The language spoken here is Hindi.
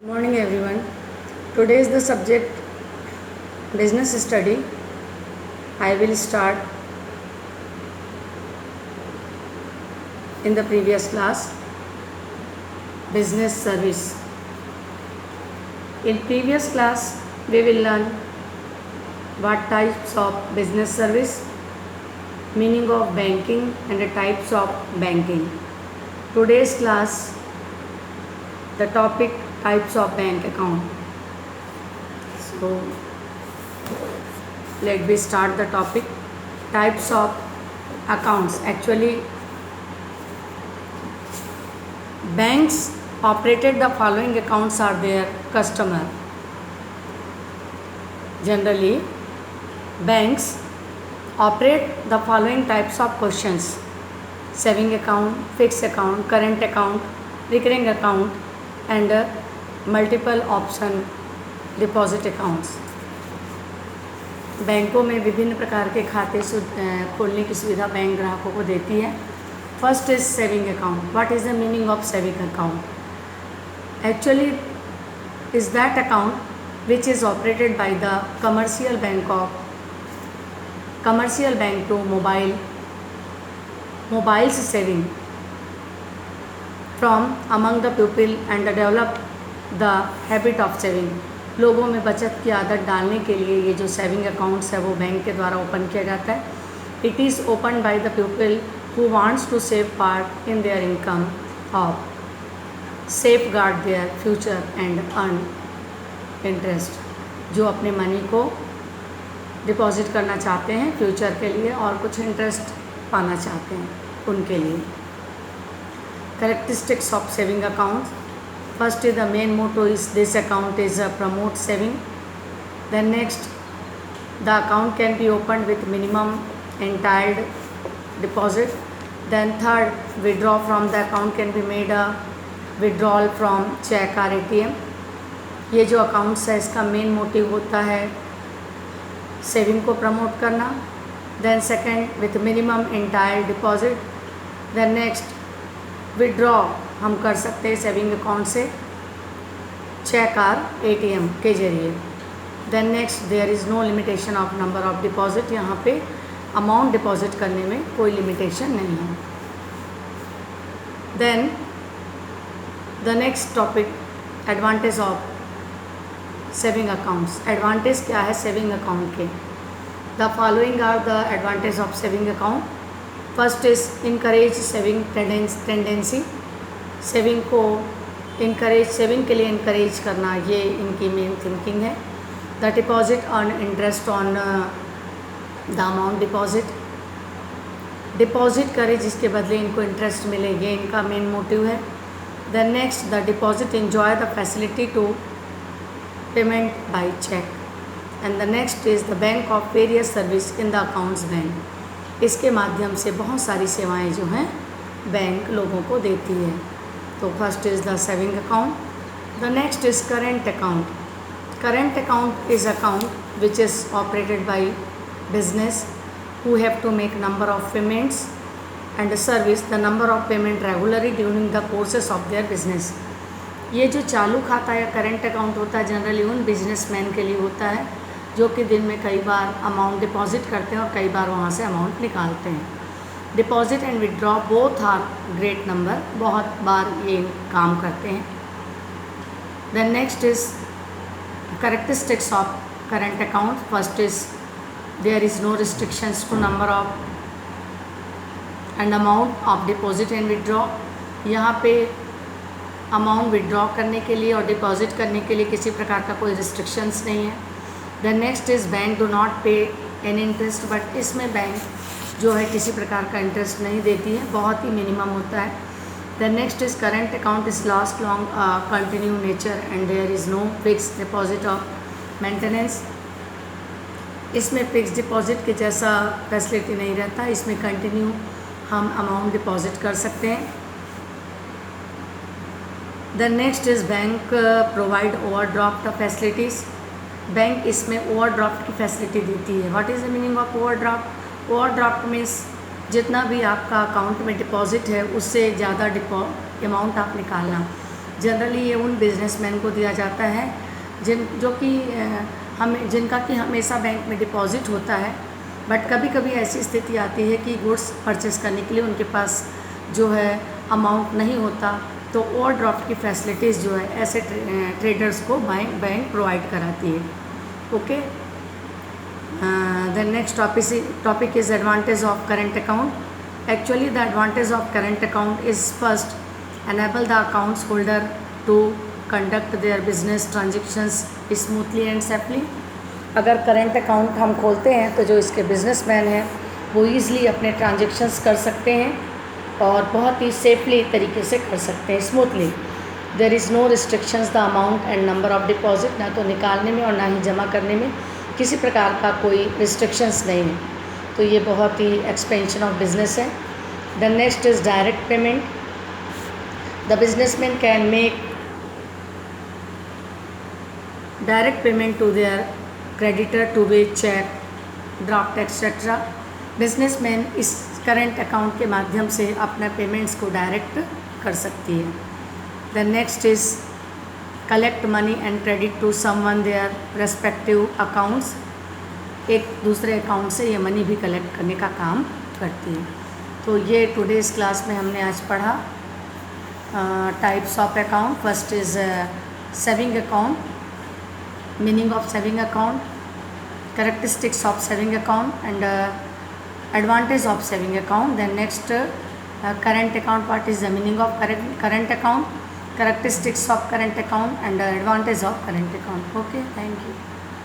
Good morning everyone. Today is the subject business study. I will start in the previous class business service. In previous class we will learn what types of business service, meaning of banking and the types of banking. Today's class the topic types of bank account. So let me start the topic types of accounts. Actually banks operated the following accounts are their customer. Generally banks operate the following types of questions: saving account, fixed account, current account, recurring account and multiple option deposit accounts. बैंकों में विभिन्न प्रकार के खाते खोलने की सुविधा बैंक ग्राहकों को देती है. First is saving account. What is the meaning of saving account? Actually is that account which is operated by the commercial bank to mobilise saving from among the people and develop the habit of saving. लोगों में बचत की आदत डालने के लिए ये जो सेविंग अकाउंट्स है वो बैंक के द्वारा ओपन किया जाता है. It is open by the people who wants to save part in their income of safeguard their future and earn interest. जो अपने मनी को डिपॉजिट करना चाहते हैं फ्यूचर के लिए और कुछ इंटरेस्ट पाना चाहते हैं उनके लिए. Characteristics of saving accounts. First is the main motto is this account is promote saving. Then next, the account can be opened with minimum entailed deposit. Then third, withdraw from the account can be made a withdrawal from check or ATM. ये जो अकाउंट्स है इसका मेन मोटिव होता है सेविंग को प्रमोट करना. Then second with minimum entailed deposit. Then next withdraw हम कर सकते हैं सेविंग अकाउंट से चेक और ATM के जरिए. Then next there is no limitation of number of deposit. यहाँ पे अमाउंट डिपॉजिट करने में कोई लिमिटेशन नहीं है. Then the next topic advantage of saving accounts. Advantage क्या है सेविंग अकाउंट के? The following are the advantage of saving account. First is encourage saving tendency. Saving के लिए इनकरेज करना ये इनकी मेन थिंकिंग है. The deposit earn interest on the amount deposit करे जिसके बदले इनको इंटरेस्ट मिले ये इनका मेन मोटिव है. Then next the deposit enjoy the facility to payment bye check. And the next is the bank of various service in the accounts bank. इसके माध्यम से बहुत सारी सेवाएं जो हैं बैंक लोगों को देती है. तो first is the saving account. The next is current account. Current account is account which is operated by business who have to make number of payments and service the number of payment regularly during the courses of their business. ये जो चालू खाता या करेंट अकाउंट होता है जनरली उन बिजनेसमैन के लिए होता है जो कि दिन में कई बार अमाउंट डिपॉजिट करते हैं और कई बार वहाँ से अमाउंट निकालते हैं. Deposit and withdraw both are great number. बहुत बार ये काम करते हैं. Then next is characteristics of current account. First is there is no restrictions to number of and amount of deposit and withdraw. यहाँ पे अमाउंट विड्रॉ करने के लिए और डिपॉजिट करने के लिए किसी प्रकार का कोई रिस्ट्रिक्शंस नहीं है. The next is bank do not पे एनी इंटरेस्ट. बट इसमें बैंक जो है किसी प्रकार का इंटरेस्ट नहीं देती है, बहुत ही मिनिमम होता है. The next is current account is last long continue nature and there is no fix deposit of maintenance. इसमें फिक्स डिपॉजिट के जैसा फैसिलिटी नहीं रहता. इसमें कंटिन्यू हम अमाउंट डिपॉजिट कर सकते हैं. The next is bank provide overdraft facilities. Bank इसमें ओवरड्राफ्ट की फैसिलिटी देती है. What is the meaning of overdraft? Overdraft means जितना भी आपका अकाउंट में डिपॉजिट है उससे ज़्यादा अमाउंट आप निकालना. जनरली ये उन बिजनेसमैन को दिया जाता है जिनका कि हमेशा बैंक में डिपॉजिट होता है, बट कभी कभी ऐसी स्थिति आती है कि गुड्स परचेस करने के लिए उनके पास जो है अमाउंट नहीं होता, तो ओवरड्राफ्ट की फैसिलिटीज़ जो है ऐसे ट्रेडर्स को बैंक प्रोवाइड कराती है। Okay, the next topic is advantage of current account. Actually the advantage of current account is first, enable the accounts holder to conduct their business transactions smoothly and safely। अगर करेंट अकाउंट हम खोलते हैं तो जो इसके बिजनेसमैन हैं वो ईज़िली अपने ट्रांजेक्शन्स कर सकते हैं और बहुत ही सेफली तरीके से कर सकते हैं, smoothly. There is no restrictions the amount and number of deposit, ना तो निकालने में और ना ही जमा करने में किसी प्रकार का कोई रिस्ट्रिक्शंस नहीं है, तो ये बहुत ही एक्सपेंशन ऑफ बिजनेस है। The next is direct payment. The businessman can make direct payment to their creditor to be check, draft etc. Businessman इस करंट अकाउंट के माध्यम से अपने पेमेंट्स को डायरेक्ट कर सकती है। The next is collect money and credit to someone their respective accounts. एक दूसरे अकाउंट से ये मनी भी कलेक्ट करने का काम करती है। तो ये टुडेज़ क्लास में हमने आज पढ़ा types of account. First is saving account, meaning of saving account, characteristics of saving account and advantage of saving account. Then next current account, what is the meaning of current account, characteristics of current account and advantage of current account. Okay, thank you.